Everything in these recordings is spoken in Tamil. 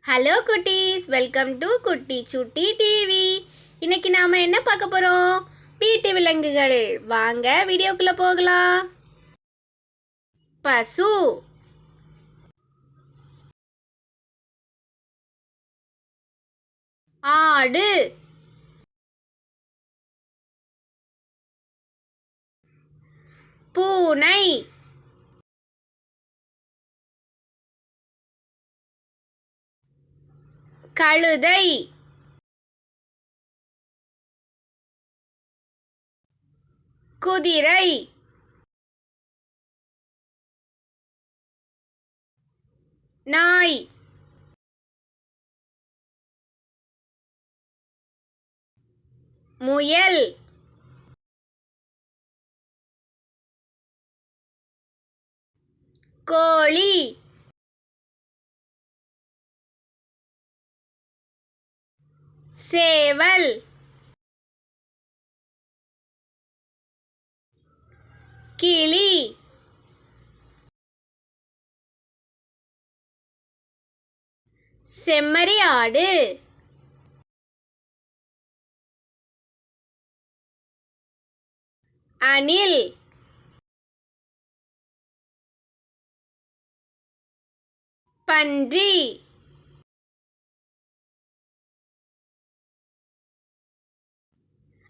ஹலோ குட்டீஸ், வெல்கம் டு குட்டி சுட்டி டிவி. இன்னைக்கு நாம என்ன பார்க்க போறோம்? வீட்டு விலங்குகள். வாங்க வீடியோக்குள்ள போகலாம். பசு, ஆடு, பூனை, கழுதை, குதிரை, நாய், முயல், கோழி, சேவல், கிளி, செம்மறி ஆடு, அணில், பன்றி,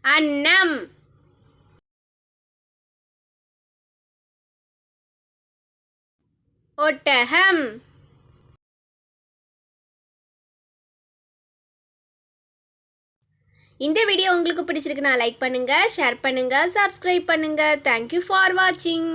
அன்னம், ஒட்டகம், இந்த வீடியோ உங்களுக்கு பிடிச்சிருக்குன்னா லைக் பண்ணுங்க, ஷேர் பண்ணுங்க, சப்ஸ்கிரைப் பண்ணுங்க. தேங்க்யூ ஃபார் வாட்சிங்.